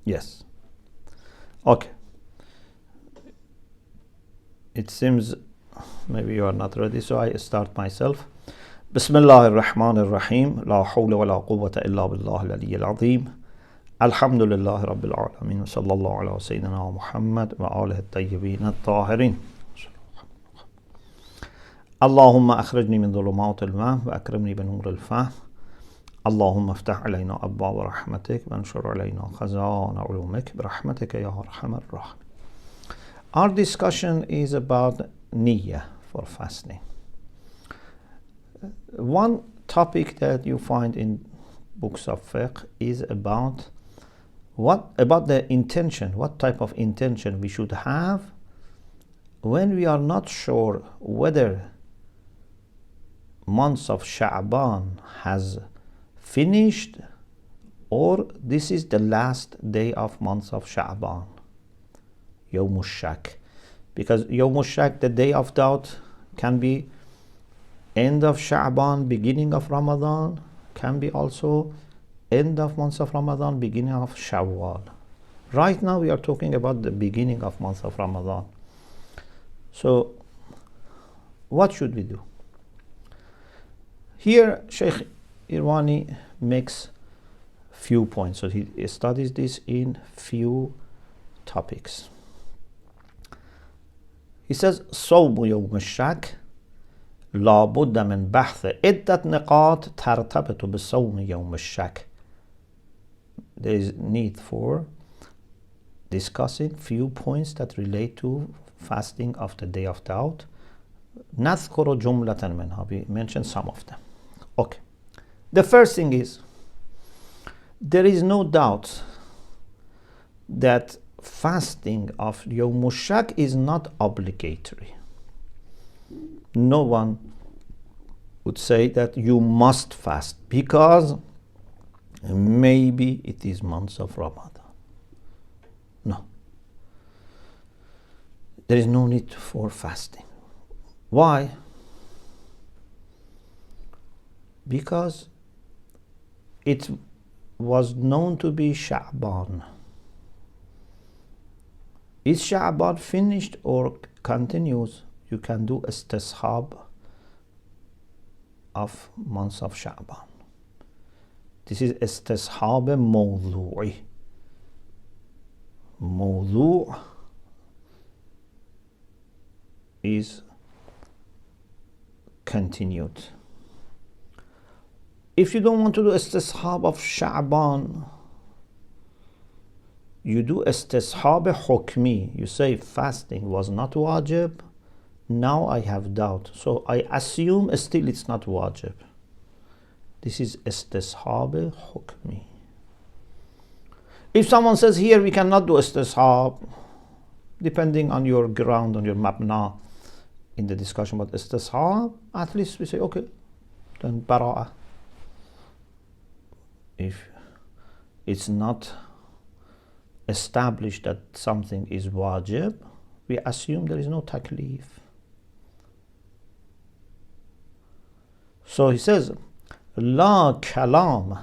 Yes. Okay. It seems maybe you are not ready, so I start myself. Bismillah ar-Rahman ar-Rahim. La hawla wa la quwwata illa billah al-ali al-azim. Alhamdulillah rabbil alamin. Sallallahu ala sayyidina Muhammad wa alihi at-tayyibin at-tahirin. Allahumma akhrijni min dhulumat al-wahm wa akrimni bi nur al-fahm. Allahumma aftah alayna abwaab rahmatik wa anshur alayna khaza'in ulumik bi rahmatika ya arhamar rahimin. Our discussion is about niyyah for fasting. One topic that you find in books of fiqh is about the intention, what type of intention we should have when we are not sure whether months of Sha'ban has finished or this is the last day of months of Sha'ban. Yawm al-Shak. Because Yawm al-Shak, the day of doubt, can be end of Sha'ban, beginning of Ramadan, can be also end of months of Ramadan, beginning of Shawwal. Right now we are talking about the beginning of months of Ramadan. So what should we do? Here Sheikh Irwani makes few points. So he studies this in few topics. He says, صوم يوم الشك لابد من بحث عدة نقاط ترتبط بصوم يوم الشك. There is need for discussing few points that relate to fasting of the day of doubt. نذكر جملة منها. We mention some of them. Okay. The first thing is, there is no doubt that fasting of Yawm al-Shak is not obligatory. No one would say that you must fast because maybe it is months of Ramadan. No. There is no need for fasting. Why? Because it was known to be Sha'ban. Is Sha'ban finished or continues? You can do istishab of months of Sha'ban. This is istishab mawdu'i. Mawdu' is continued. If you don't want to do istishab of Sha'ban, you do istishab hukmi. You say fasting was not wajib, now I have doubt, so I assume still it's not wajib. This is istishab hukmi. If someone says here we cannot do istishab, depending on your ground, on your mabna in the discussion about istishab, at least we say okay, then bara'ah. If it's not established that something is wajib, we assume there is no taklif. So he says, لا كلام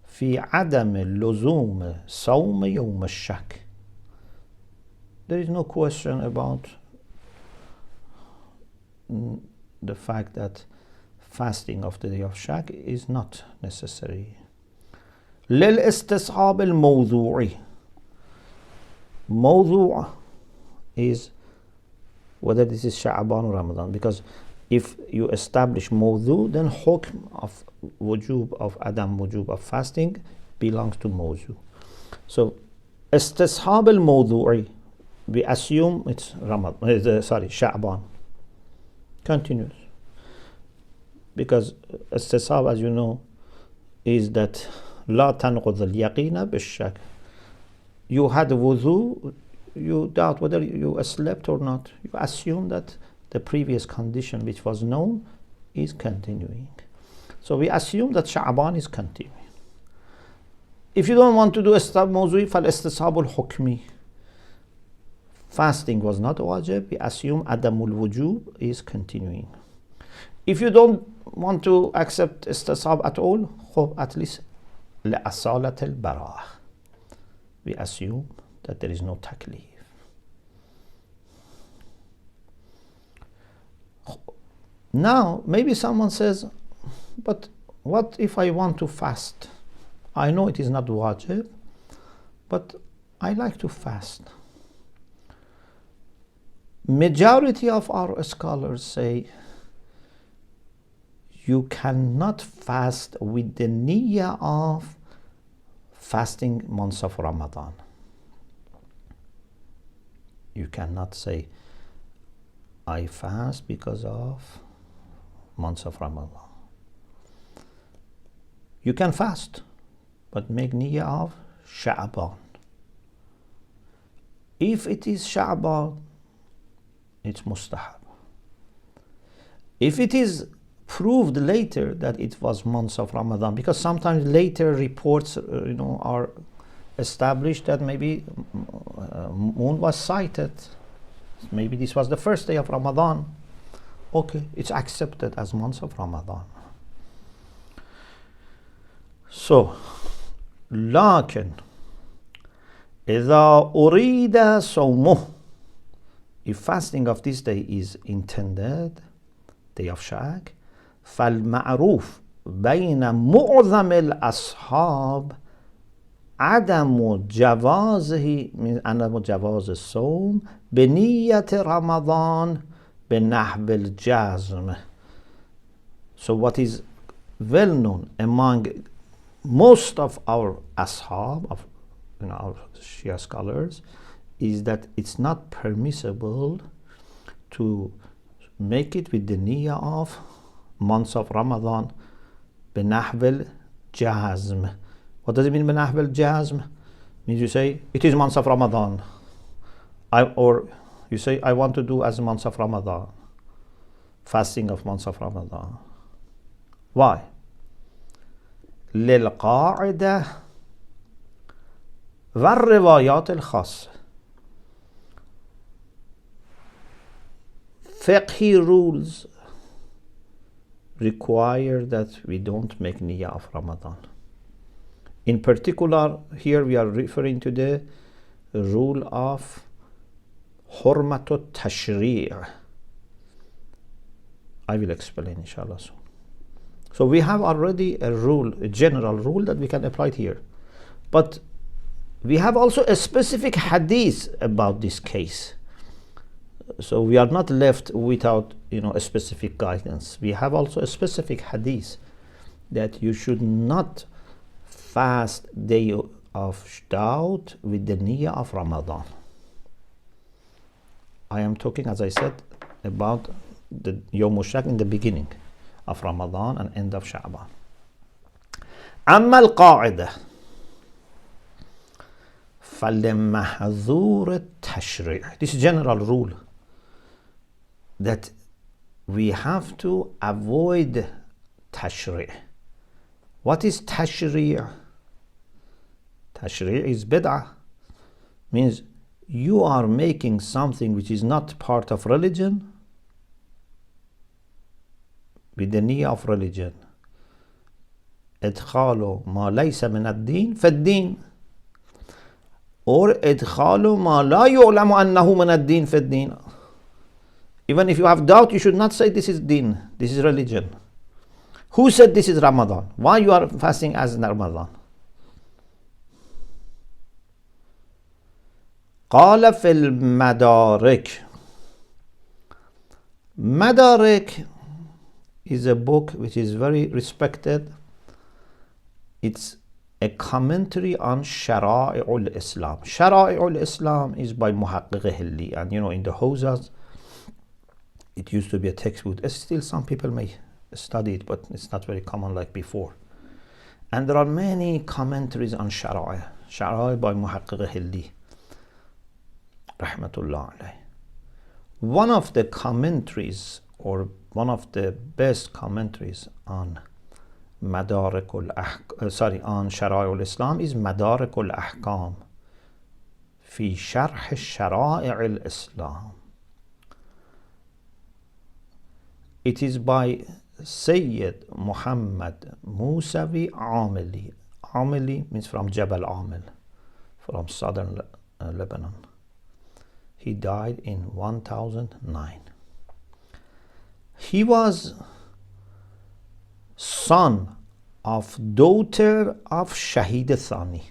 في عدم لزوم صوم يوم الشك. There is no question about the fact that fasting of the day of Shak is not necessary. للاستصحاب الموضوعي. Mawdu' is whether this is Sha'ban or Ramadan, because if you establish mawdu', then hukm of wujub, of adam wujub of fasting belongs to mawdu'. So istishab al-mawdu'i, we assume it's Sha'ban. Continues. Because istishab, as you know, is that لا تنقض اليقين بالشك. You had wudu, you doubt whether you slept or not. You assume that the previous condition which was known is continuing. So we assume that Sha'ban is continuing. If you don't want to do istishab mawdu'i, فالاستصحاب الحكمي. Fasting was not wajib, we assume adamul wujub is continuing. If you don't want to accept istishab at all, at least لأصالة البراءة. we assume that there is no taklif. Now, maybe someone says, but what if I want to fast? I know it is not wajib, but I like to fast. Majority of our scholars say you cannot fast with the niyyah of fasting months of Ramadan. You cannot say, I fast because of months of Ramadan. You can fast, but make niyyah of Sha'ban. If it is Sha'ban, it's mustahab. If it is proved later that it was months of Ramadan, because sometimes later reports are established that maybe moon was sighted, maybe this was the first day of Ramadan, okay, it's accepted as months of Ramadan. So لكن إذا أريد صومه, if fasting of this day is intended, day of Shak, فالمعروف بين معظم الأصحاب عدم جوازه من عدم جواز الصوم بنية رمضان بنحو الجزم. So what is well known among most of our ashab, of our Shia scholars, is that it's not permissible to make it with the niyyah of months of Ramadan بنحو الجزم. What does it mean بنحو الجزم? Means you say it is months of Ramadan, or you say I want to do as months of Ramadan, fasting of months of Ramadan. Why? للقاعدة والروايات الخاصة. Fiqhi rules require that we don't make niyyah of Ramadan. In particular, here we are referring to the rule of Hurmatut Tashri'. I will explain inshallah soon. So we have already a rule, a general rule that we can apply it here. But we have also a specific hadith about this case. So we are not left without a specific guidance. We have also a specific hadith that you should not fast day of doubt with the niyyah of Ramadan. I am talking, as I said, about the Yawm Shak in the beginning of Ramadan and end of Sha'ban. أما القاعدة فلمحظور التشريع. This is general rule that we have to avoid tashri'. What is tashri'? Tashri' is bid'ah, means you are making something which is not part of religion with the niyyah of religion. إدخال ما ليس من الدين في الدين, or إدخال ما لا يعلم أنه من الدين في الدين. Even if you have doubt, you should not say this is deen, this is religion. Who said this is Ramadan? Why you are fasting as Ramadan? قال في المدارك. Madarik is a book which is very respected. It's a commentary on Shara'i al-Islam. Shara'i al-Islam is by Muhaqqiq Hilli, and in the Hawzas it used to be a textbook. Still some people may study it, but it's not very common like before. And there are many commentaries on Shara'i. Shara'i by Muhaqqiq Hilli, rahmatullah alayh. One of the commentaries, or one of the best commentaries on on Shara'i al-Islam is Madarik al-Ahkam fi Sharh Shara'i al-Islam. It is by Sayyid Muhammad Musawi Amili. Amili means from Jabal Amil. from southern Lebanon. He died in 1009. He was son of daughter of Shahid Thani.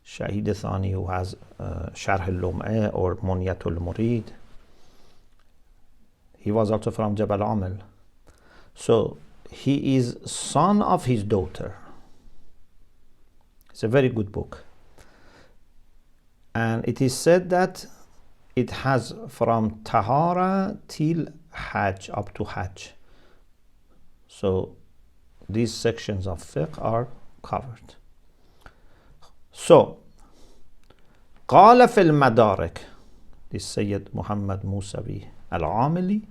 Shahid Thani, who has Sharh al-Lum'a or Munyat al-Murid. He was also from Jabal Amil. So he is son of his daughter. It's a very good book. And it is said that it has from Tahara till Hajj, up to Hajj. So these sections of fiqh are covered. So, قال في المدارك, this Sayyid Muhammad Musawi al-Amili,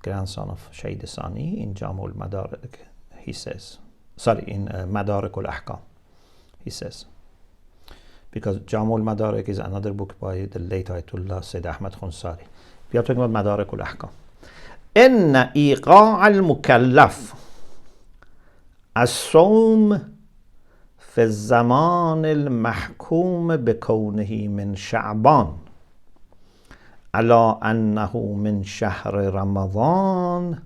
grandson of Shaykh Sani, in Jamu al-Madarik, he says, sorry, in Madarik al-Ahkam, he says, because Jamu al-Madarik is another book by the late Ayatollah Sayyid Ahmad Khunsari. We are talking about Madarik al-Ahkam. إن إيقاع المكلف الصوم في الزمان المحكوم بكونه من شعبان على أنه من شهر رمضان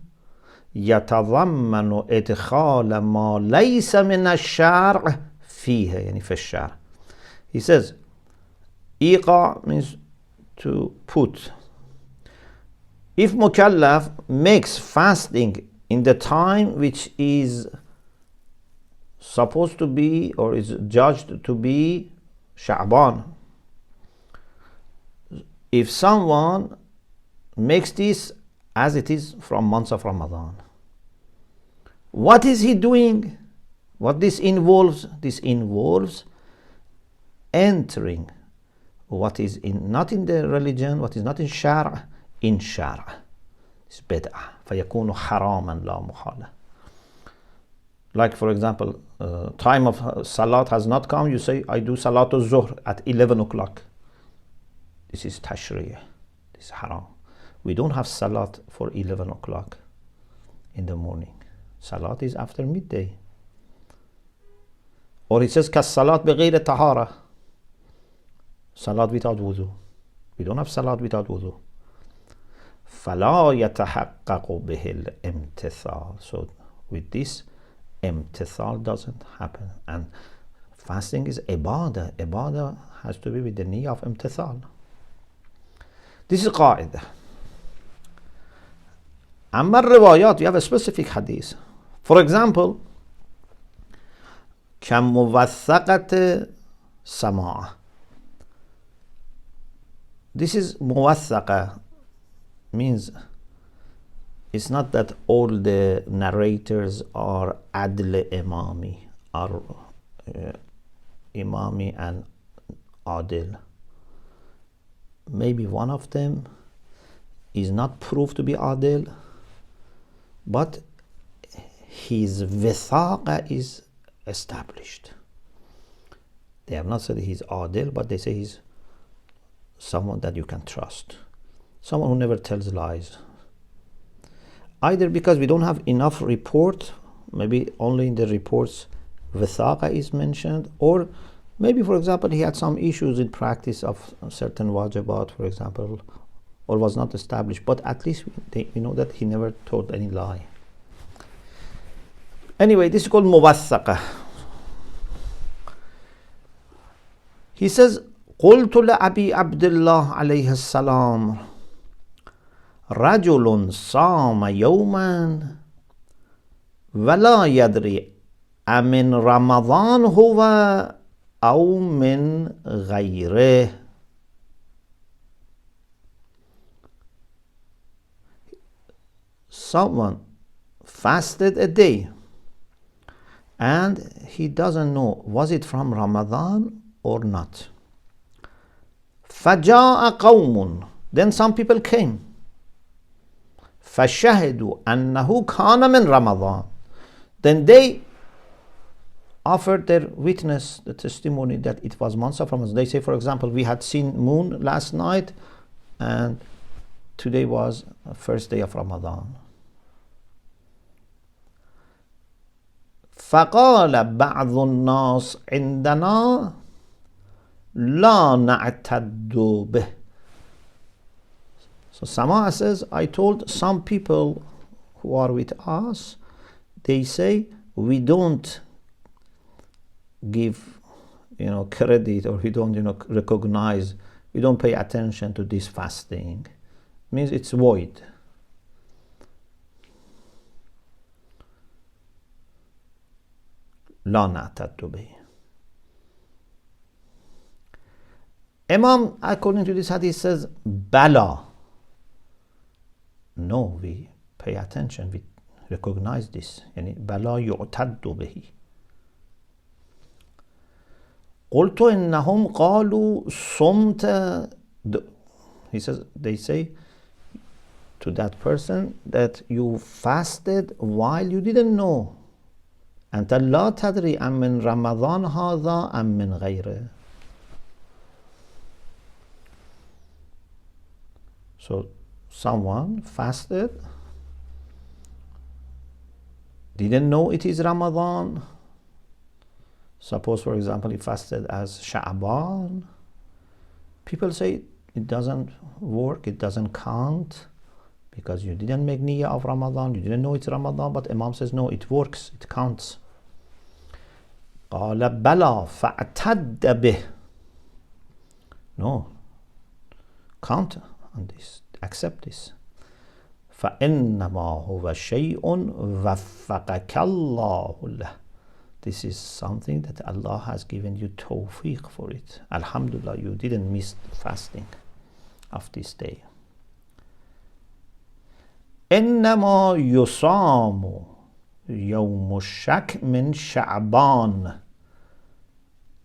يتضمن إدخال ما ليس من الشرع فيه, يعني في الشرع. He says, إيقاع means to put. If mukallaf makes fasting in the time which is supposed to be or is judged to be Sha'ban, if someone makes this as it is from months of Ramadan, what is he doing? What this involves? This involves entering what is not in the religion, what is not in Shar', in Shar'. It's bid'ah. فَيَكُونُ حَرَامًا لَا مُحَالَةً. Like for example, time of Salat has not come, you say, I do Salat al-Zuhr at 11 o'clock. This is Tashri'ah. This is haram. We don't have Salat for 11 o'clock in the morning. Salat is after midday. Or it says, كَالصَّلَاةِ بِغَيْرِ طَهَارَةٍ. Salat without wudu. We don't have Salat without wudu. فَلَا يَتَحَقَّقُ بِهِ الْإِمْتِثَالِ. So with this, imtithal doesn't happen. And fasting is ibadah. Ibadah has to be with the niyyah of imtithal. This is qa'idah. Amma riwayat, we have a specific hadith. For example, كَمُوَثَّقَةِ سَمَاعَ. This is muwathaqa, means it's not that all the narrators are adl imami, are imami and adil. Maybe one of them is not proved to be adil, but his vithaqa is established. They have not said he's adil, but they say he's someone that you can trust, someone who never tells lies. Either because we don't have enough report, maybe only in the reports vithaqa is mentioned, or maybe, for example, he had some issues in practice of certain wajibat, for example, or was not established, but at least we know that he never told any lie. Anyway, this is called muwathaqa. He says, قلت لأبي عبد الله عليه السلام رجل صام يوما ولا يدري أمن رمضان هو أو من غيره. Someone fasted a day and he doesn't know was it from Ramadan or not. فَجَاءَ قَوْمٌ. Then some people came. فَشَهِدُوا أَنَّهُ كَانَ مِنْ رَمَضَانَ. Then they offered their witness, the testimony that it was months of Ramadan. They say, for example, we had seen moon last night and today was first day of Ramadan. فَقَالَ بَعْضُ النَّاسِ عِنْدَنَا لا نعتد به. So Sama says, I told some people who are with us, they say we don't give credit, or we don't recognize, we don't pay attention to this fasting. Means it's void. لا نعتد به. Imam, according to this hadith, says Bala. No, we pay attention, we recognize this. يعني بلا يعتد به. قلت إنهم قالوا صمت. He says, they say to that person that you fasted while you didn't know. أنت لا تدري أم من رمضان هذا أم من غيره. So someone fasted, didn't know it is Ramadan. Suppose, for example, he fasted as Sha'ban. People say it doesn't work, it doesn't count, because you didn't make niyyah of Ramadan, you didn't know it's Ramadan. But Imam says no, it works, it counts. قال بلى فاعتد به. No, count on this, accept this. فإنما هو شيء وفقك الله له. This is something that Allah has given you tawfiq for it. Alhamdulillah, you didn't miss the fasting of this day. إنما يصام يوم الشك من شعبان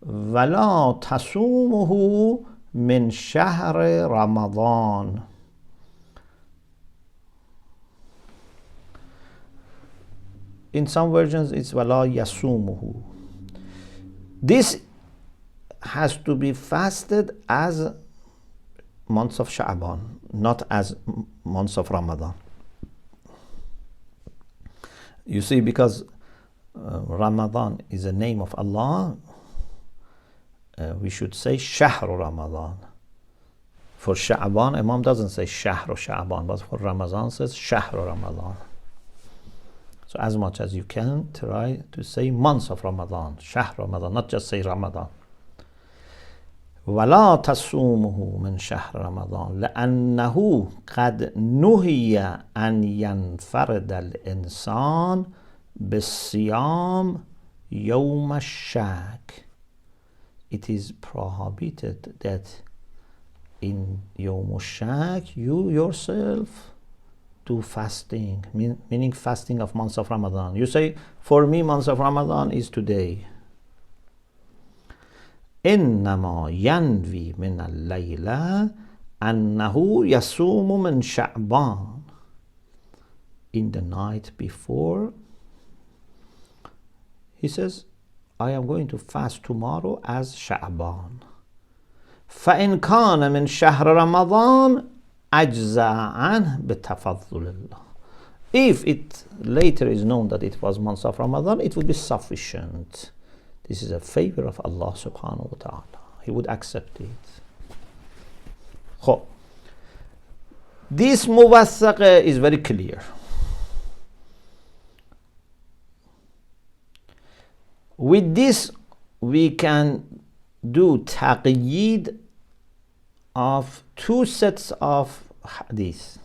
ولا تصومه من شهر رمضان. In some versions it's ولا يصومه. This has to be fasted as months of Sha'ban, not as months of Ramadan. You see, because Ramadan is a name of Allah, we should say Shahr Ramadan. For Sha'ban, Imam doesn't say Shahr Sha'ban, but for Ramadan says Shahr Ramadan. So as much as you can, try to say months of Ramadan, Shahr Ramadan, not just say Ramadan. ولا تصومه من شهر رمضان لأنه قد نهي أن ينفرد الإنسان بالصيام يوم الشك. It is prohibited that in يوم الشك you yourself do fasting, meaning fasting of months of Ramadan. You say, for me months of Ramadan is today. إنما ينوي من الليلة أنه يصوم من شعبان. In the night before, he says, I am going to fast tomorrow as Sha'ban. فإن كان من شهر رمضان أجزاء عنه بتفضل الله. If it later is known that it was months of Ramadan, it would be sufficient. This is a favor of Allah subhanahu wa ta'ala. He would accept it. So, this muwaththaq is very clear. With this, we can do taqyid of two sets of hadith.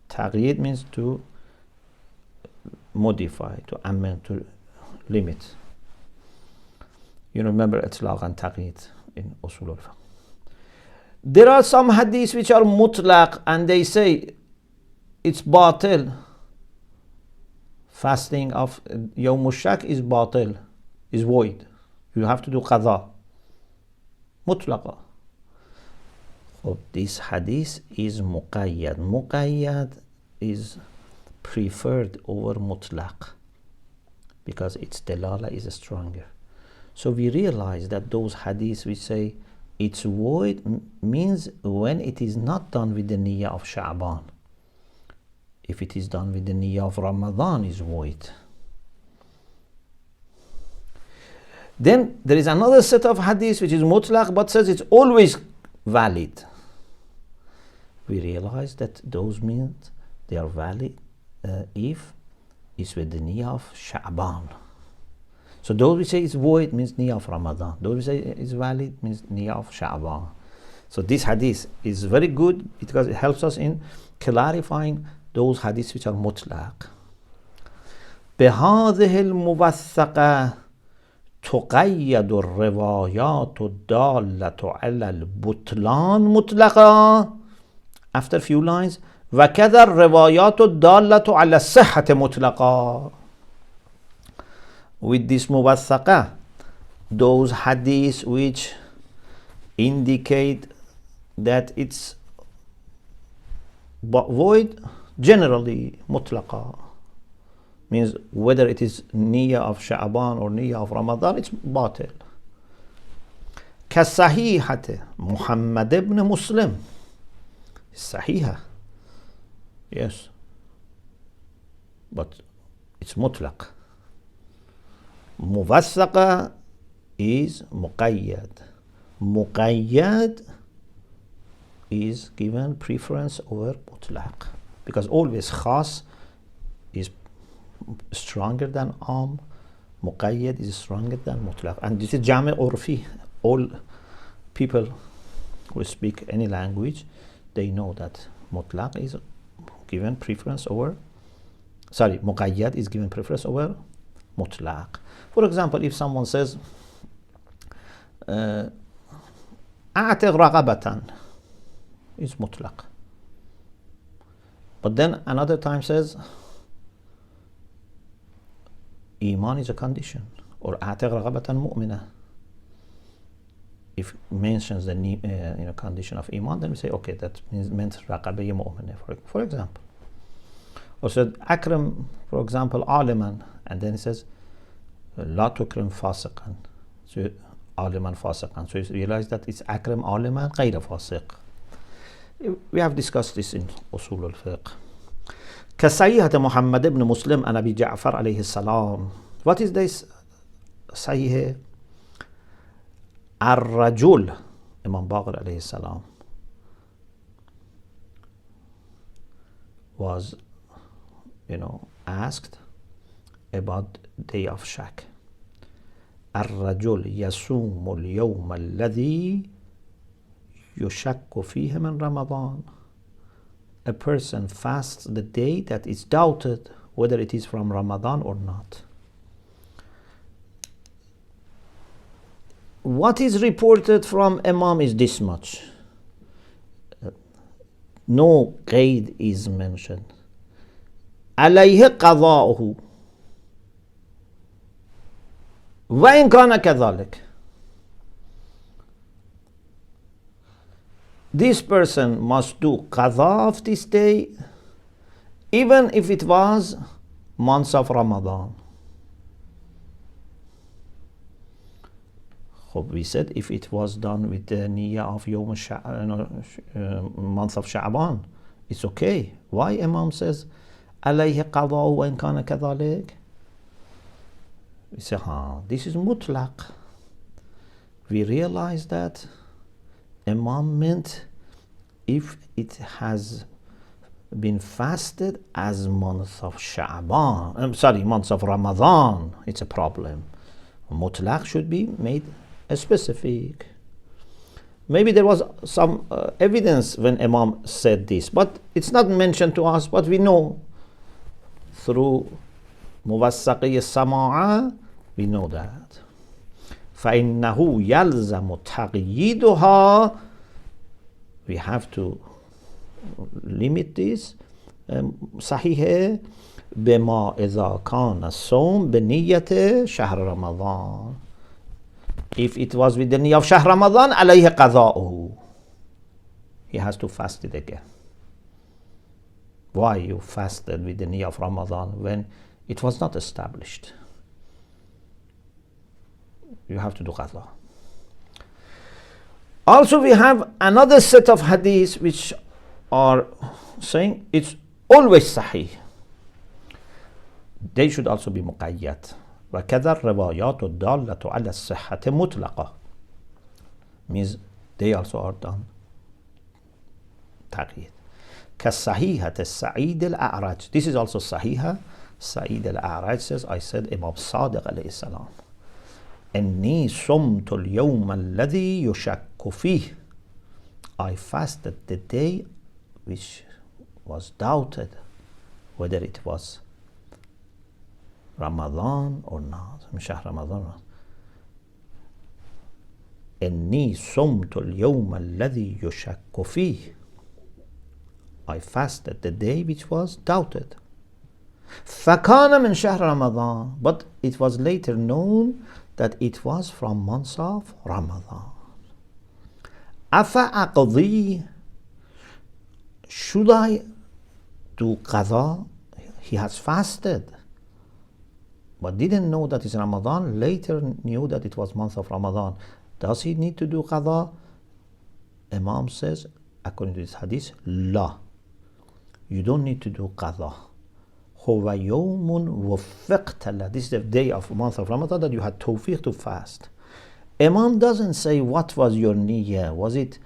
Taqyid means to modify, to amend, to limit. You remember itlaq and taqyid in usul al-fiqh. There are some hadiths which are mutlaq and they say it's batil. Fasting of Yawm al-Shak is batil, is void. You have to do qadha. Mutlaqa. So this hadith is muqayyad. Muqayyad is preferred over mutlaq because its dalala is stronger. So we realize that those hadiths which say it's void means when it is not done with the niyyah of Sha'ban. If it is done with the niyyah of Ramadan, is void. Then there is another set of hadith which is mutlaq but says it's always valid. We realize that those means they are valid if it's with the niyyah of Sha'ban. So those we say it's void means niyyah of Ramadan. Those we say it's valid means niyyah of Sha'ban. So this hadith is very good because it helps us in clarifying those hadiths which are mutlaq. بهذه الموثقة تقيد الروايات الدالة على البطلان مطلقا. After a few lines, وكذا الروايات الدالة على الصحة مطلقا. With this موثقة, those hadiths which indicate that it's void, generally مطلقا, means whether it is niyyah of Sha'ban or niyyah of Ramadan, it's batil. كالصحيحة محمد بن مسلم. صحيحة, yes, but it's mutlaq. موثقة is muqayyad. Muqayyad is given preference over mutlaq because always khas is stronger than am, muqayyad is stronger than mutlaq. And this is jami' urfi. All people who speak any language, they know that mutlaq is given preference over, muqayyad is given preference over mutlaq. For example, if someone says أعتق رقبة, is mutlaq. But then another time says Iman is a condition, or أعتق رقبة مؤمنة. If mentions the condition of Iman, then we say okay, that meant رقبة مؤمنة, for example. Or said أكرم, for example, عالما, and then it says لا تكرم فاسقا, so عالما فاسقا. So you realize that it's أكرم عالما غير فاسق. We have discussed this in أصول الفقه. كصحيحة محمد بن مسلم عن أبي جعفر عليه السلام. What is this صحيح? الرجل, Imam Baqir عليه السلام, was asked about day of shak. الرجل يصوم اليوم الذي يشك فيه من رمضان. A person fasts the day that is doubted whether it is from Ramadan or not. What is reported from Imam is this much. No qaid is mentioned. عليه قضاؤه وإن كان كذلك. This person must do qadha of this day even if it was months of Ramadan. We said if it was done with the niyyah of month of Sha'ban, it's okay. Why Imam says عليه قضاء وإن كان كذلك? We say, this is mutlaq. We realize that Imam meant if it has been fasted as month of Sha'ban, months of Ramadan, it's a problem. Mutlaq should be made specific. Maybe there was some evidence when Imam said this, but it's not mentioned to us, but we know through Muwassaqi as-Sama'a, we know that. فَإِنَّهُ يَلْزَمُ تَقْيِيدُهَا. We have to limit this. صحيح بما إذا كان الصوم بنية شهر رمضان. If it was with the niyyah of Shahr Ramadan, عليه قضاؤه. He has to fast it again. Why you fasted with the niyyah of Ramadan when it was not established? You have to do qadha. Also, we have another set of hadiths which are saying it's always sahih. They should also be muqayyad. وكذا الروايات الدالة على الصحة مطلقة means they also are done تقييد. كالصحيحة السعيد الأعرج. This is also صحيحة. Sa'id al-A'raj says, I said, Imam Sadiq alayhi salam, إني صمت اليوم الذي يشك فيه. I fasted the day which was doubted whether it was Ramadan or not. شهر رمضان. إني صمت اليوم الذي يشك فيه. I fasted the day which was doubted. فكان من شهر رمضان, but it was later known that it was from months of Ramadan. أفأقضي, should I do qadha? He has fasted but didn't know that it's Ramadan, later knew that it was month of Ramadan. Does he need to do qadha? Imam says, according to this hadith, la. You don't need to do qadha. هو يوم وفقت له. This is the day of month of Ramadan that you had tawfiq to fast. Imam doesn't say what was your niyyah. Was it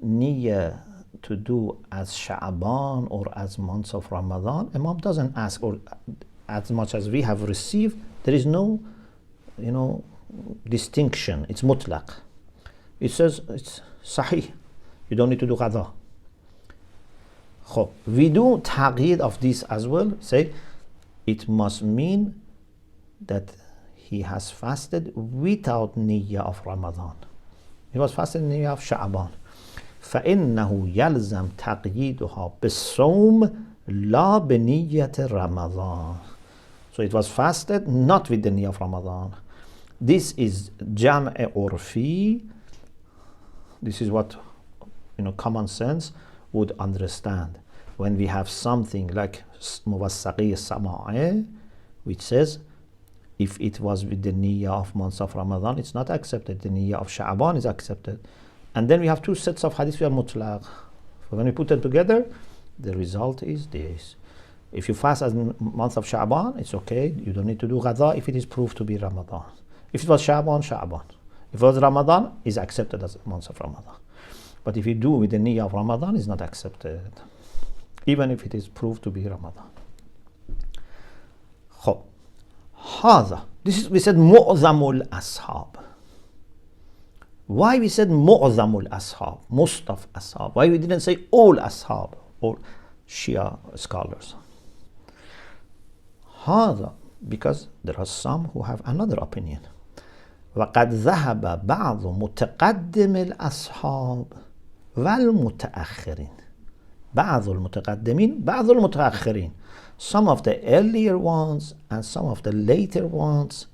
niyyah to do as Sha'ban or as months of Ramadan? Imam doesn't ask, or as much as we have received, there is no, distinction. It's mutlaq. It says it's sahih. You don't need to do qadha. We do taqeed of this as well. Say it must mean that he has fasted without niyyah of Ramadan. He was fasting niyyah of Sha'ban. فإنه يلزم تقييدها بالصوم لا بنية رمضان. So it was fasted not with the niyyah of Ramadan. This is jam'a urfi. This is what common sense would understand. When we have something like muwassaqi sama'i, which says if it was with the niyyah of months of Ramadan, it's not accepted. The niyyah of Sha'ban is accepted. And then we have two sets of hadith, we are mutlaq. So when we put them together, the result is this. If you fast as month of Sha'ban, it's okay. You don't need to do qadha if it is proved to be Ramadan. If it was Sha'ban, Sha'ban. If it was Ramadan, it's accepted as months of Ramadan. But if you do with the niyyah of Ramadan, it's not accepted, even if it is proved to be Ramadan. خب هذا, this is, we said معظم الأصحاب. Why we said معظم الأصحاب, most of ashab? Why we didn't say all ashab or Shia scholars? هذا, because there are some who have another opinion. وقد ذهب بعض متقدم الأصحاب والمتأخرين. بعض المتقدمين بعض المتأخرين. Some of the earlier ones and some of the later ones,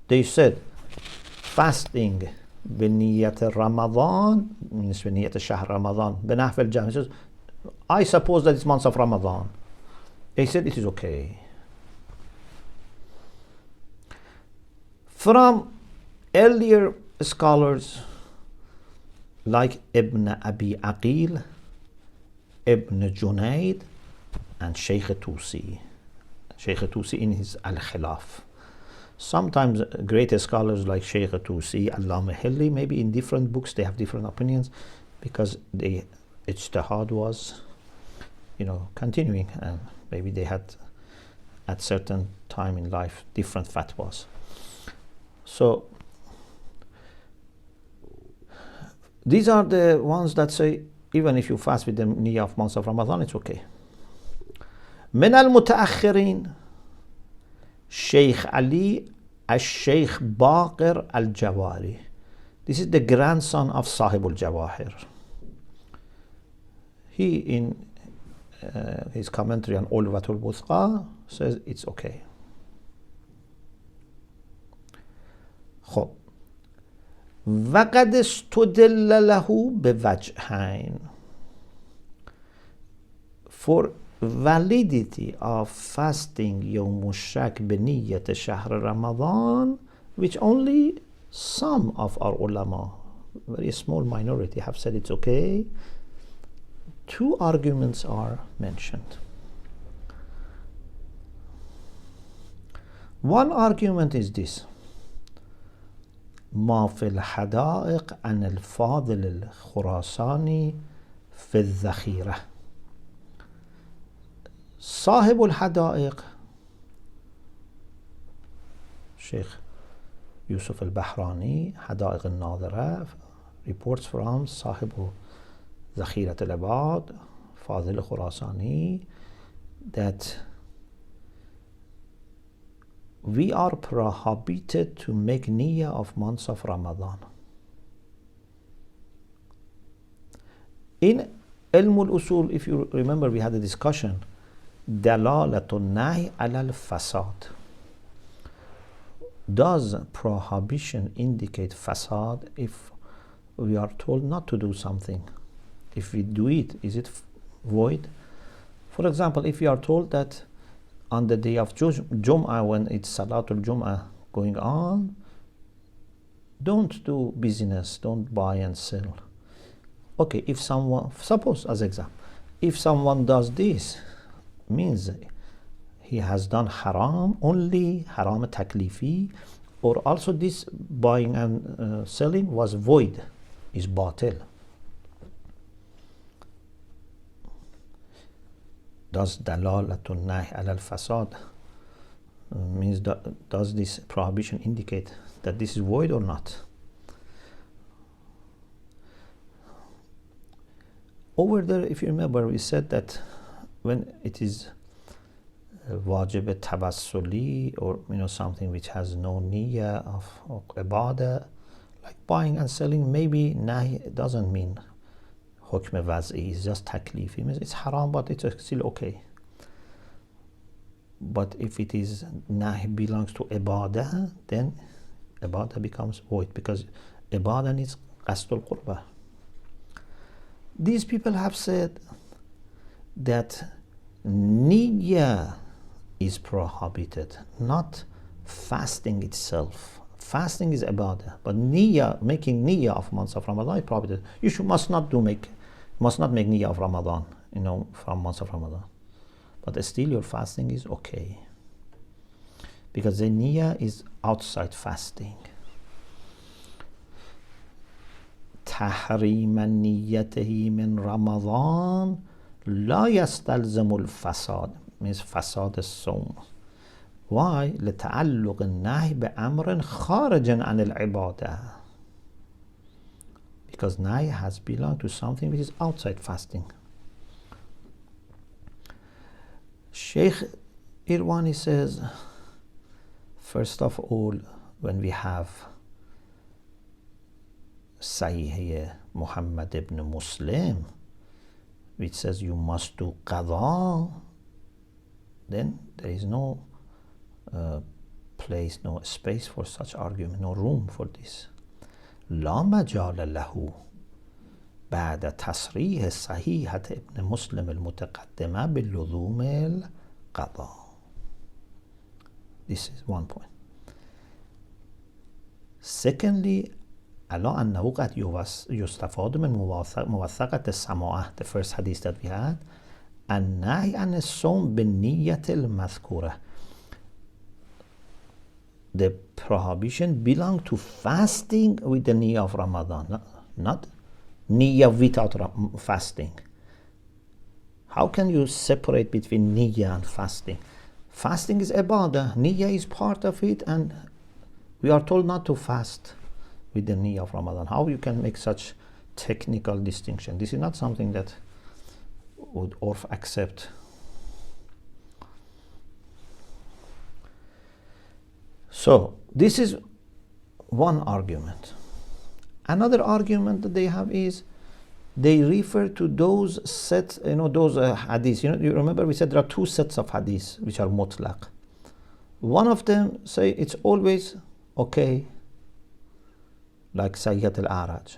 they said fasting بنية رمضان means بنية شهر رمضان بنحو الجمع. He says, I suppose that it's months of Ramadan. They said it is okay. From earlier scholars like Ibn Abi Aqil, Ibn Junayd, and Sheikh Tusi. Sheikh Tusi in his Al-Khilaf. Sometimes greater scholars like Sheikh Tusi, Allama Hilli, maybe in different books they have different opinions because the ijtihad was, continuing, and maybe they had at certain time in life different fatwas. So these are the ones that say even if you fast with the niyyah of months of Ramadan, it's okay. من المتأخرين Sheikh Ali al-Sheikh Baqir al-Jawari. This is the grandson of Sahib al-Jawahir. He in his commentary on Ulwatul Wuthqa says it's okay. خب وقد استدل له بوجهين. For validity of fasting يوم الشك بنية شهر رمضان, which only some of our ulama, very small minority, have said it's okay, two arguments are mentioned. One argument is this: ما في الحدائق عن الفاضل الخراساني في الذخيرة. صاحب الحدائق Sheikh Yusuf al-Bahrani, حدائق الناظرة, reports from صاحب ذخيرة العباد, Fadil Khurasani, that we are prohibited to make niyyah of months of Ramadan. In Ilm al-Usul, if you remember, we had a discussion, dalalatun nahi ala al-fasad. Does prohibition indicate fasad if we are told not to do something? If we do it, is it void? For example, if you are told that on the day of Jum'ah, when it's Salatul Jum'ah going on, don't do business, don't buy and sell. Okay, if someone, suppose as example, if someone does this, means he has done haram, only haram taklifi, or also this buying and selling was void, is batil. Does dalalatun nahi ala al-fasad means that, does this prohibition indicate that this is void or not? Over there, if you remember, we said that when it is wajib tabassuli, or something which has no niyyah of ibadah, like buying and selling, maybe nahi doesn't mean hukm waz'i, is just taklif. It means it's haram, but it's still okay. But if it is nahi belongs to ibadah, then ibadah becomes void, because ibadah needs qasdul qurbah. These people have said that niyyah is prohibited, not fasting itself. Fasting is ibadah, but niyyah, making niyyah of months of Ramadan is prohibited. You must not make niyyah of Ramadan, from months of Ramadan. But still your fasting is okay, because the niyyah is outside fasting. تحريم نيته من رمضان لا يستلزم الفساد means فساد الصوم. Why? لتعلق النهي بأمر خارج عن العبادة, because nahi has belonged to something which is outside fasting. Sheikh Irwani says, first of all, when we have Sahih Muhammad ibn Muslim, which says you must do qada, then there is no place, no space for such argument, no room for this. لا مجال له بعد تصريح صحيحة ابن مسلم المتقدمة باللزوم القضاء. This is one point. Secondly, على أنه قد يستفاد من موثقة السماعة, the first hadith that we had, النهي عن الصوم بالنية المذكورة. The prohibition belongs to fasting with the niyyah of Ramadan, not niyyah without fasting. How can you separate between niyyah and fasting? Fasting is ibadah, niyyah is part of it, and we are told not to fast with the niyyah of Ramadan. How you can make such technical distinction? This is not something that would Urf accept. So this is one argument. Another argument that they have is they refer to those sets, those hadiths. You remember we said there are two sets of hadiths which are mutlaq. One of them say it's always okay, like Sayyid al-A'raj.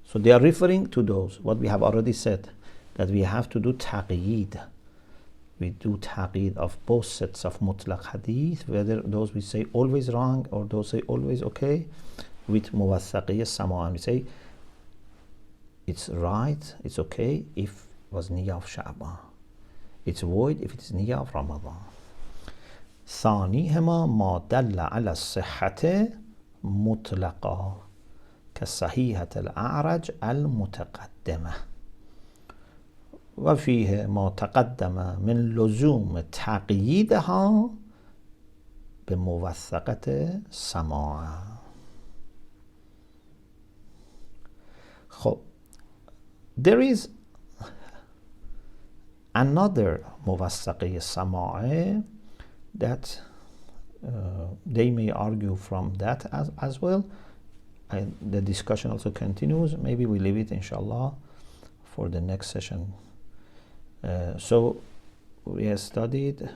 So they are referring to those, what we have already said, that we have to do taqeed. We do taqeed of both sets of mutlaq hadith, whether those we say always wrong or those say always okay, with muwathaqiyya sama'an. We say it's right, it's okay if it was niyyah of Sha'ban. It's void if it is niyyah of Ramadan. ثانيهما ما دل على الصحة مطلقا كصحيحة الأعرج المتقدمة وفيه ما تقدم من لزوم تقييدها بموثقة سماع. خب there is another موثقة سماع that they may argue from that as well. And the discussion also continues. Maybe we leave it inshallah for the next session. So we have studied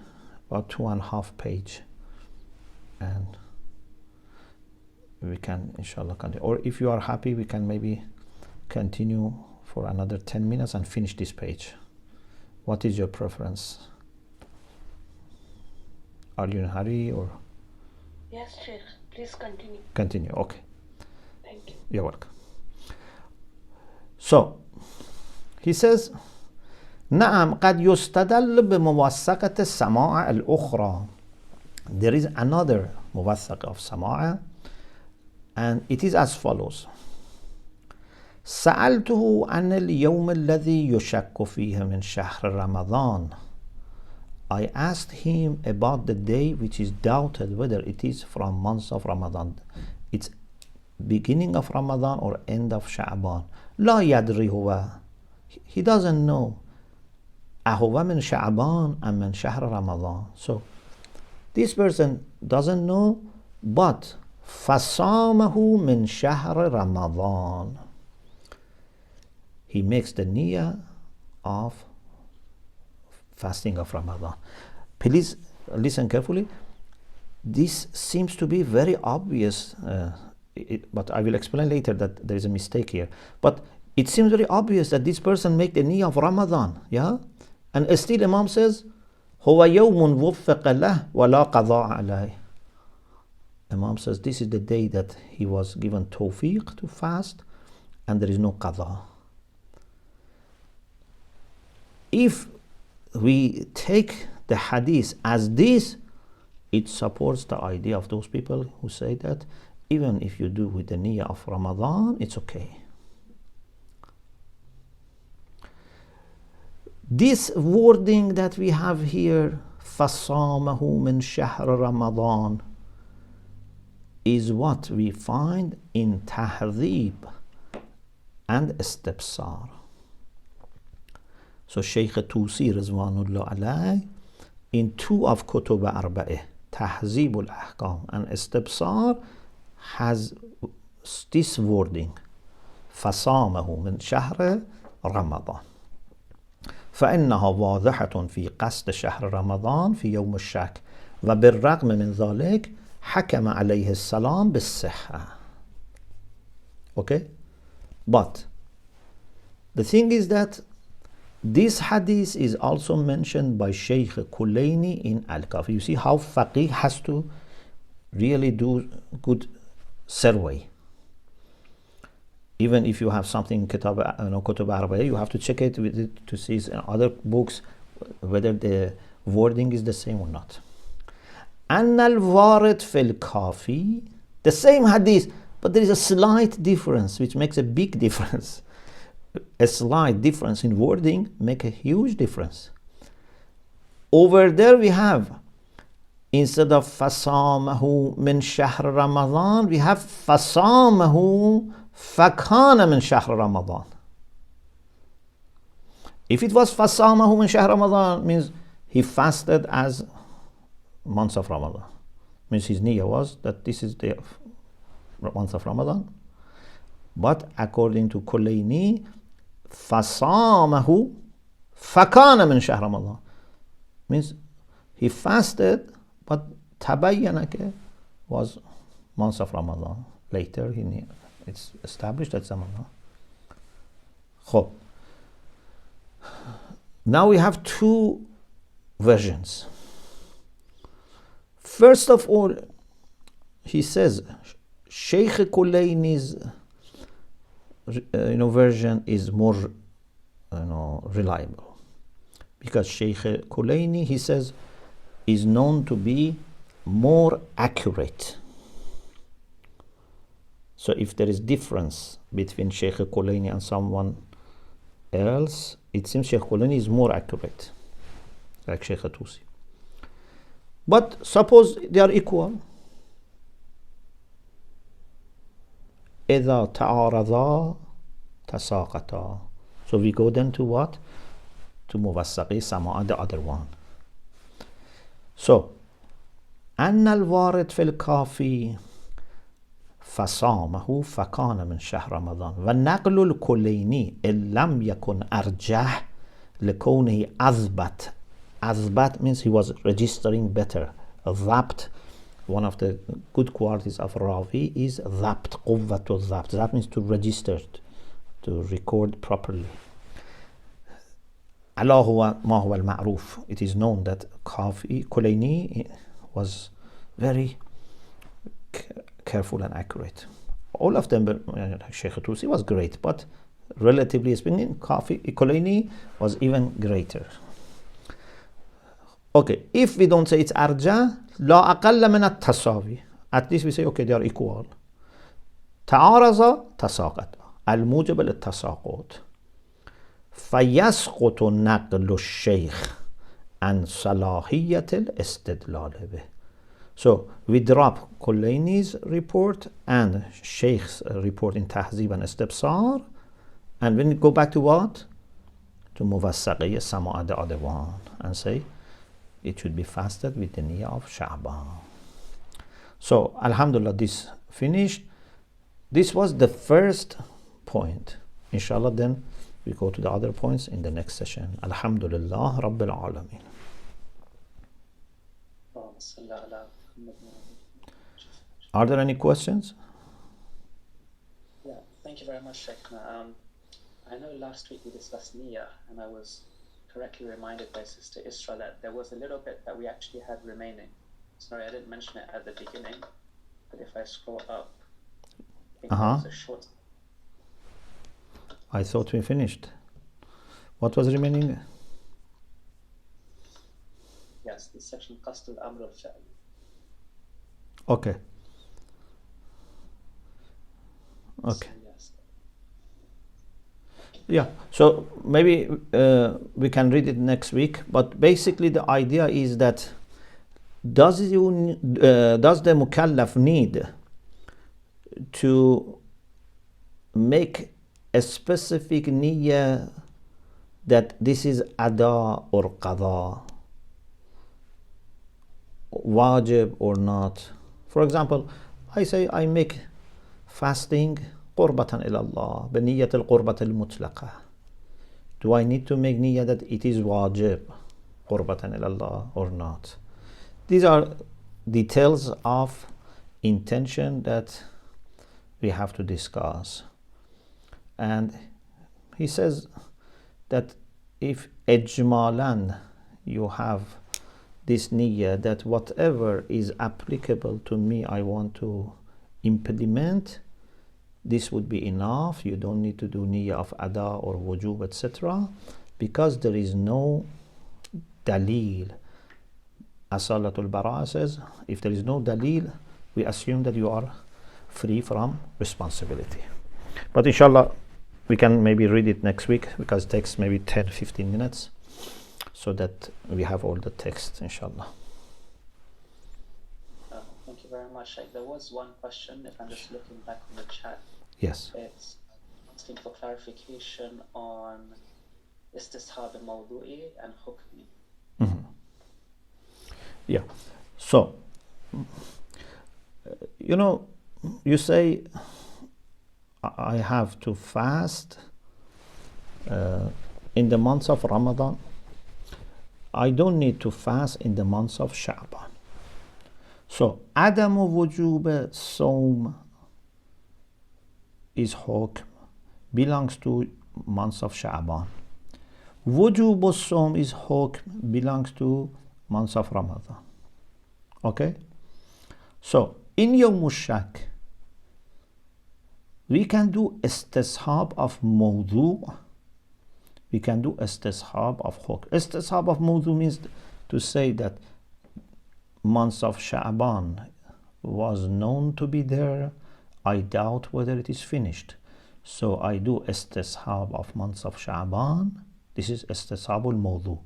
about 2.5 pages, and we can inshallah continue. Or if you are happy, we can maybe continue for another 10 minutes and finish this page. What is your preference? Are you in a hurry or? Yes, Sheikh. Please continue. Continue. Okay. Thank you. You're welcome. So he says, نعم قد يستدل بموثقة السماع الأخرى. There is another موثقة of سماع, and it is as follows. سألته عن اليوم الذي يشك فيه من شهر رمضان. I asked him about the day which is doubted whether it is from months of Ramadan. It's beginning of Ramadan or end of Sha'ban. لا يدري هو. He doesn't know. أهو من شعبان أم من شهر رمضان. So this person doesn't know, but فصامه من شهر رمضان. He makes the niyyah of fasting of Ramadan. Please listen carefully. This seems to be very obvious, but I will explain later that there is a mistake here. But it seems very obvious that this person make the niyyah of Ramadan, yeah? And still Imam says, هو يوم وفق له ولا قضاء عليه. Imam says this is the day that he was given tawfiq to fast, and there is no qada. If we take the hadith as this, it supports the idea of those people who say that even if you do with the niyyah of Ramadan, it's okay. This wording that we have here, فَصَامَهُ مِنْ شَهْرِ رَمَضَانِ, is what we find in Tahdhib and Istibsar. So Shaykh Tusi Rizwanullah alayh, in two of Kutub Arba'eh, Tahzib al-Ahkam and Istibsar, has this wording, فَصَامَهُ مِنْ شَهْرِ رَمَضَانِ. فإنها واضحة في قصد شهر رمضان في يوم الشك وبالرغم من ذلك حكم عليه السلام بالصحة. Okay? But the thing is that this hadith is also mentioned by Sheikh Kulayni in Al-Kafi. You see how faqih has to really do good survey. Even if you have something in Kutub Arabiya, you have to check it with it to see in other books whether the wording is the same or not. أن الوارد في الكافي, the same hadith, but there is a slight difference which makes a big difference. A slight difference in wording make a huge difference. Over there we have, instead of فَصَامَهُ مِنْ شَهْرِ رَمَضَانِ, we have فَصَامَهُ فَكَانَ مِنْ شَهْرِ رَمَضَانِ. If it was فَصَامَهُ مِنْ شَهْرِ رَمَضَانِ, means he fasted as months of Ramadan. Means his niyyah was that this is the month of Ramadan. But according to Kulayni, فَصَامَهُ فَكَانَ مِنْ شَهْرِ رَمَضَانِ, means he fasted, but tabayyana was months of Ramadan. Later it's established that Ramadan. خب. Now we have two versions. First of all, he says Sheikh Kulayni's version is more reliable, because Sheikh Kulayni, he says is known to be more accurate. So if there is difference between Sheikh Kulaini and someone else, it seems Sheikh Kulaini is more accurate, like Sheikh Tusi. But suppose they are equal. إذا تعارضا تساقطا. So we go then to what? To موثقي سماع, the other one. So أن الوارد في الكافي فصامه فكان من شهر رمضان والنقل الكليني إن لم يكن أرجح لكونه أثبت. أثبت means he was registering better. ضبط, one of the good qualities of Ravi is ضبط, قوة الضبط. That means to register, to record properly. ألا هو ما هو المعروف. It is known that Kulaini was very careful and accurate. All of them, Sheikh Tusi was great, but relatively speaking, Kulaini was even greater. Okay, if we don't say it's arja, لا أقل من التساوي. At least we say, okay, they are equal. تعارض تساقط الموجب للتساقط فيسقط نقل الشيخ عن صلاحية الاستدلال به. So we drop Kulaini's report and Sheikh's report in Tahzib and Istibsar, and when we go back to what? To Muwassaqiyya Sama'a, the other one, and say it should be fasted with the niyyah of Sha'ban. So Alhamdulillah, this finished. This was the first point. Inshallah, then we go to the other points in the next session. Alhamdulillah Rabbil Alameen. Are there any questions? Yeah, thank you very much, Sheikh. I know last week we discussed niyyah, and I was correctly reminded by Sister Isra that there was a little bit that we actually had remaining. Sorry, I didn't mention it at the beginning, but if I scroll up, I think there was a short... I thought we finished. What was remaining? Yes, the section Qasd al-Amr al-Fi'l. Okay. Okay. Yeah, so maybe we can read it next week, but basically the idea is that does the mukallaf need to make a specific niyyah that this is ada or qada, wajib or not? For example, I say I make fasting qurbatan ila Allah, b'niyyat al-qurbat al-mutlaqah. Do I need to make niyyah that it is wajib, qurbatan ila Allah, or not? These are details of intention that we have to discuss. And he says that if ijmalan you have this niyyah that whatever is applicable to me I want to implement, this would be enough. You don't need to do niyyah of ada or wujub, etc., because there is no dalil. Asalatul Bara says, if there is no dalil, we assume that you are free from responsibility. But inshallah, we can maybe read it next week, because it takes maybe 10-15 minutes, so that we have all the text, inshallah. Thank you very much, Sheikh. There was one question, if I'm just looking back on the chat. Yes. It's asking for clarification on istishab al-mawdu'i and hukmi. Mm-hmm. Yeah. So, you say I have to fast in the months of Ramadan. I don't need to fast in the months of Sha'ban. So, Adamu wujub sawm is hukm, belongs to months of Sha'ban. Wujub sawm is hukm, belongs to months of Ramadan. Okay? So, in Yawm al-Shak, we can do istishab of mawdu'. We can do istishab of hukm. Istishab of mawdu' means to say that month of Sha'ban was known to be there, I doubt whether it is finished. So I do istishab of months of Sha'ban. This is istishab al-mawdu.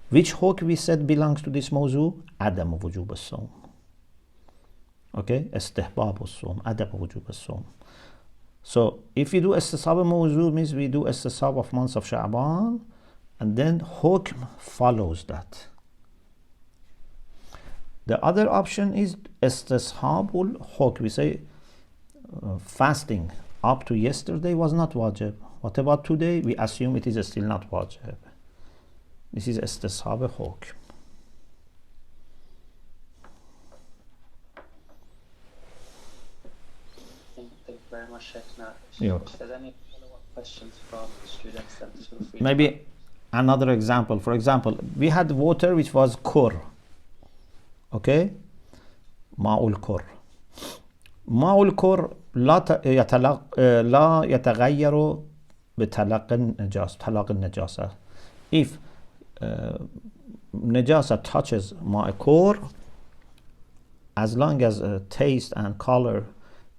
Which hukm we said belongs to this mawzu? Adam wujub as-sawm. Okay, istihbab as-sawm, adam wujub as-sawm. So if we do istishab al-mawzu, means we do istishab of months of Sha'ban, and then hukm follows that. The other option is istishab al-hukm. We say fasting up to yesterday was not wajib. What about today? We assume it is still not wajib. This is istishab al-hukm. Thank you very much, Sheikh. Now, Yeah. if there's any follow-up questions from students, then feel free. Maybe another example. For example, we had water which was kur. Okay? Ma'ul kur. Ma'ul kur لا يتغير بطلاق النجاسة. طلاق النجاسة. If najasa touches my core, as long as taste and color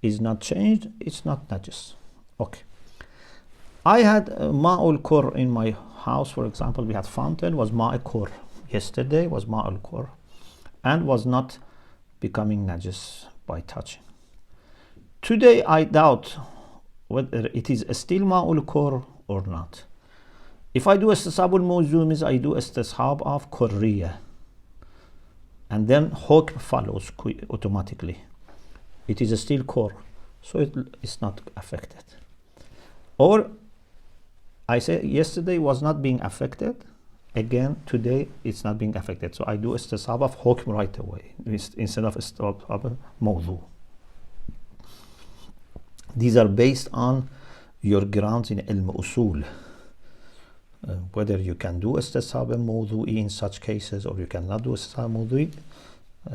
is not changed, it's not najis. Okay. I had ma'ul kur in my house, for example. We had fountain, was ma'ul kur. Yesterday was ma'ul kur, and was not becoming najis by touching. Today I doubt whether it is still ma'ul kur or not. If I do istishab al-mawzu, means I do istishab of kurriya, and then hukm follows automatically. It is still kur, so it's not affected. Or I say yesterday was not being affected, again today it's not being affected, so I do istishab of hukm right away instead of istishab of mawzu. These are based on your grounds in ilm usul. Whether you can do istishab al-mawdu'i in such cases or you cannot do istishab al-mawdu'i.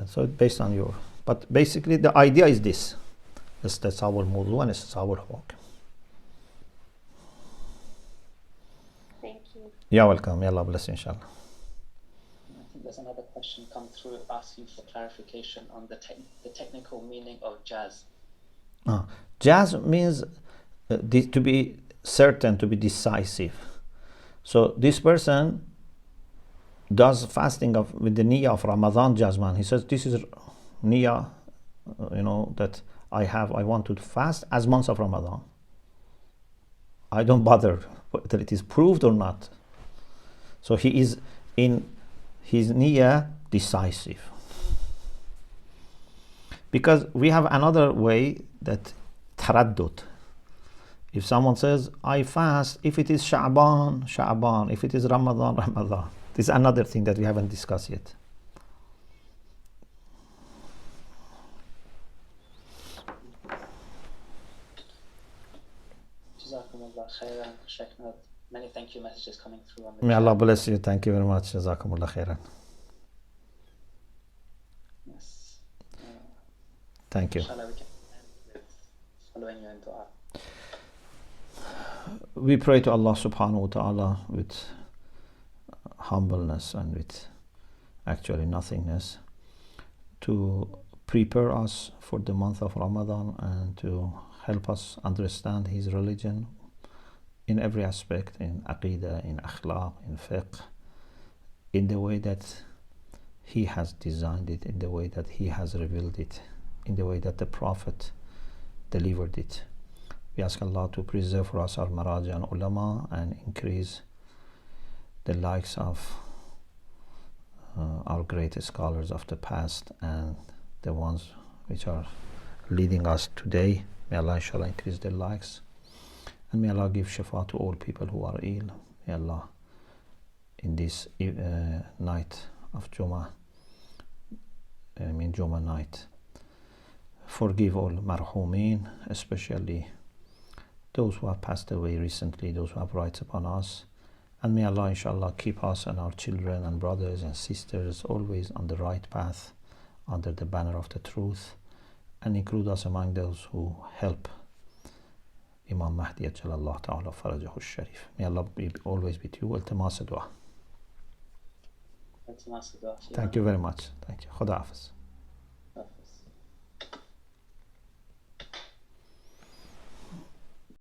So it's based on your, but basically the idea is this: istishab al-mawdu' and istishab al-hukm. Thank you. You're welcome. May Allah bless you, inshallah. I think there's another question come through asking for clarification on the technical meaning of jazz. Jazz means to be certain, to be decisive. So this person does fasting with the niyyah of Ramadan jazman. He says, this is niyyah, that I want to fast as months of Ramadan. I don't bother whether it is proved or not. So he is in his niyyah decisive. Because we have another way, that taraddud. If someone says, I fast, if it is Sha'ban, Sha'ban, if it is Ramadan, Ramadan. This is another thing that we haven't discussed yet. Jazakumullah khairan, Sheikh. Many thank you messages coming through on the May chat. Allah bless you. Thank you very much. Jazakumullah khairan. Yes. Thank you. Inshallah, we can end with following you in dua. We pray to Allah subhanahu wa ta'ala with humbleness and with actually nothingness to prepare us for the month of Ramadan and to help us understand his religion in every aspect, in aqidah, in akhlaq, in fiqh, in the way that he has designed it, in the way that he has revealed it, in the way that the Prophet delivered it. We ask Allah to preserve for us our maraji and ulama and increase the likes of our great scholars of the past and the ones which are leading us today. May Allah inshallah increase their likes, and may Allah give shifa to all people who are ill. May Allah in this night of Jummah, Jummah night, forgive all marhumin, especially those who have passed away recently, those who have rights upon us. And may Allah inshallah keep us and our children and brothers and sisters always on the right path, under the banner of the truth, and include us among those who help Imam Mahdi Ajalallah Ta'ala Farajahu Sharif. May Allah be always with you. Iltimas dua. Iltimas dua. Thank you very much. Thank you. Khuda Hafiz.